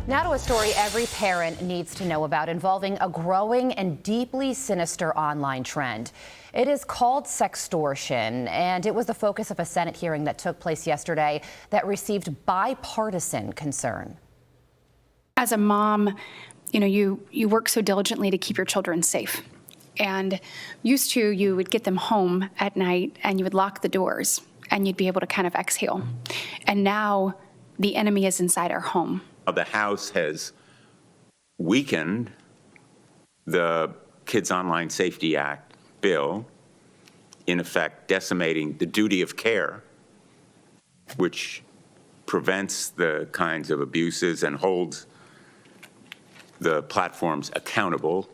Now to a story every parent needs to know about involving a growing and deeply sinister online trend. It is called sextortion, and it was the focus of a Senate hearing that took place yesterday that received bipartisan concern. As a mom, you work so diligently to keep your children safe. And used to, you would get them home at night and you would lock the doors and you'd be able to kind of exhale. And now the enemy is inside our home. The House has weakened the Kids Online Safety Act bill, in effect decimating the duty of care, which prevents the kinds of abuses and holds the platforms accountable.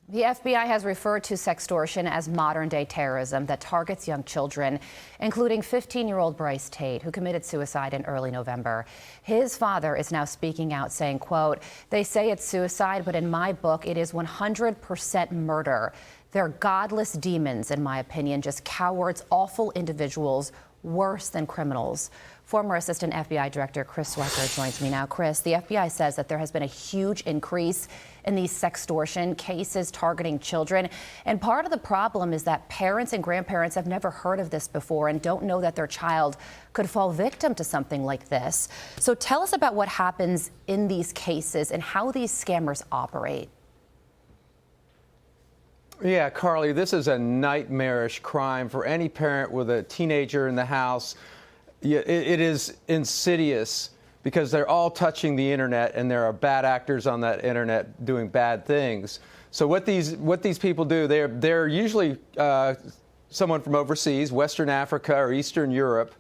The FBI has referred to sextortion as modern-day terrorism that targets young children, including 15-year-old Bryce Tate, who committed suicide in early November. His father is now speaking out, saying, quote, "They say it's suicide, but in my book, it is 100% murder. They're godless demons, in my opinion, just cowards, awful individuals, worse than criminals." Former Assistant FBI Director Chris Swecker joins me now. Chris, the FBI says that there has been a huge increase in these sextortion cases targeting children. And part of the problem is that parents and grandparents have never heard of this before and don't know that their child could fall victim to something like this. So tell us about what happens in these cases and how these scammers operate. Yeah, Carly, this is a nightmarish crime for any parent with a teenager in the house. Yeah, it is insidious because they're all touching the internet and there are bad actors on that internet doing bad things. So what these people do, they're usually someone from overseas, Western Africa or Eastern Europe.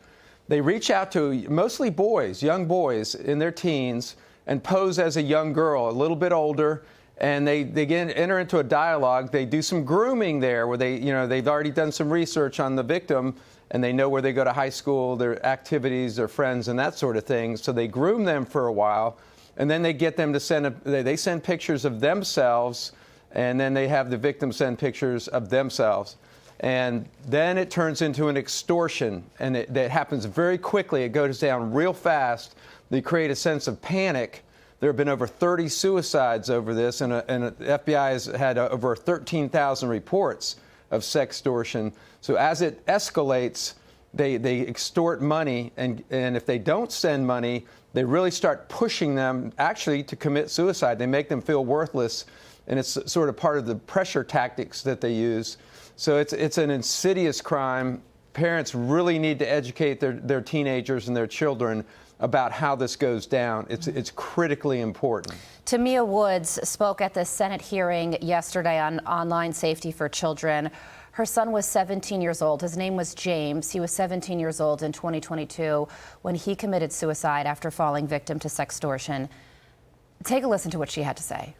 They reach out to mostly boys, young boys in their teens, and pose as a young girl, a little bit older. And they enter into a dialogue. They do some grooming there where they've already done some research on the victim and they know where they go to high school, their activities, their friends, and that sort of thing. So they groom them for a while, and then they get them to send pictures of themselves, and then they have the victim send pictures of themselves. And then it turns into an extortion, and that happens very quickly. It goes down real fast. They create a sense of panic. There have been over 30 suicides over this, and the FBI has had over 13,000 reports of sextortion. So as it escalates, they extort money, and if they don't send money, they really start pushing them actually to commit suicide. They make them feel worthless, and it's sort of part of the pressure tactics that they use. So it's an insidious crime. Parents really need to educate their teenagers and their children about how this goes down. It's critically important. Tamia Woods spoke at the Senate hearing yesterday on online safety for children. Her son was 17 years old. His name was James. He was 17 years old in 2022 when he committed suicide after falling victim to sextortion. Take a listen to what she had to say.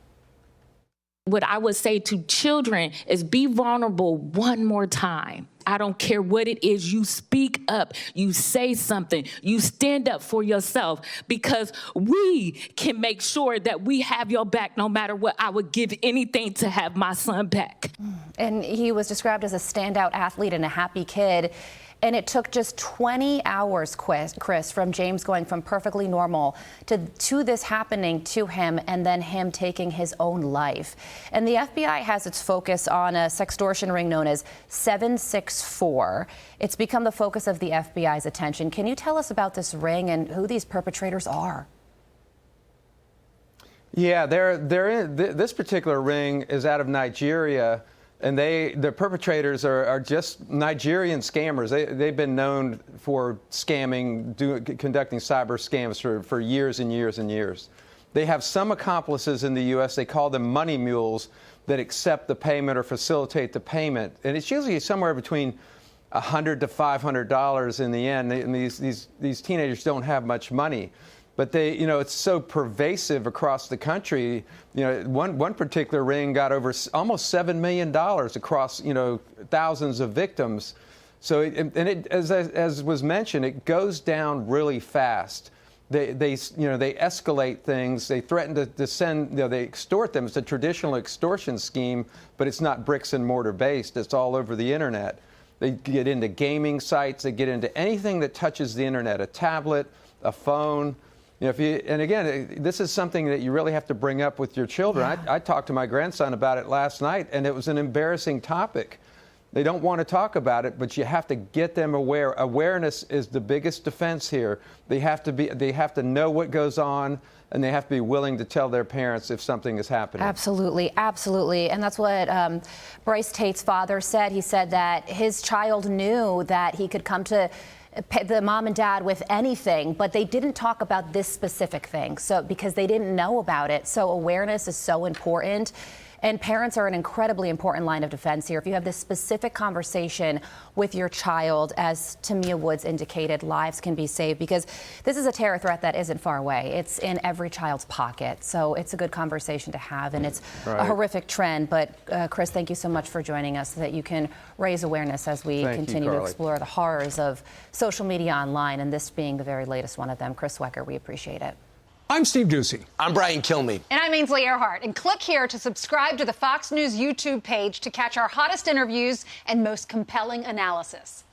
What I would say to children is be vulnerable one more time. I don't care what it is. You speak up. You say something. You stand up for yourself, because we can make sure that we have your back no matter what. I would give anything to have my son back. And he was described as a standout athlete and a happy kid. And it took just 20 hours, Chris, from James going from perfectly normal to this happening to him and then him taking his own life. And the FBI has its focus on a sextortion ring known as 764. It's become the focus of the FBI's attention. Can you tell us about this ring and who these perpetrators are? Yeah, this particular ring is out of Nigeria. And the perpetrators are just Nigerian scammers. They've been known for scamming, conducting cyber scams for years and years and years. They have some accomplices in the U.S. They call them money mules that accept the payment or facilitate the payment. And it's usually somewhere between $100 to $500 in the end. And these teenagers don't have much money. But it's so pervasive across the country. One particular ring got over almost $7 million across, thousands of victims. So, as was mentioned, it goes down really fast. They escalate things. They threaten to send, they extort them. It's a traditional extortion scheme, but it's not bricks and mortar based. It's all over the internet. They get into gaming sites. They get into anything that touches the internet, a tablet, a phone. And again, this is something that you really have to bring up with your children. I talked to my grandson about it last night, and it was an embarrassing topic. They don't want to talk about it, but you have to get them aware. Awareness is the biggest defense here. They have to know what goes on, and they have to be willing to tell their parents if something is happening. Absolutely, absolutely. And that's what Bryce Tate's father said. He said that his child knew that he could come to the mom and dad with anything, but they didn't talk about this specific thing, so because they didn't know about it. So awareness is so important. And parents are an incredibly important line of defense here. If you have this specific conversation with your child, as Tamia Woods indicated, lives can be saved, because this is a terror threat that isn't far away. It's in every child's pocket. So it's a good conversation to have, and it's a horrific trend. But Chris, thank you so much for joining us so that you can raise awareness as we continue to explore the horrors of social media online, and this being the very latest one of them. Chris Swecker, we appreciate it. I'm Steve Ducey. I'm Brian Kilmeade. And I'm Ainsley Earhart. And click here to subscribe to the Fox News YouTube page to catch our hottest interviews and most compelling analysis.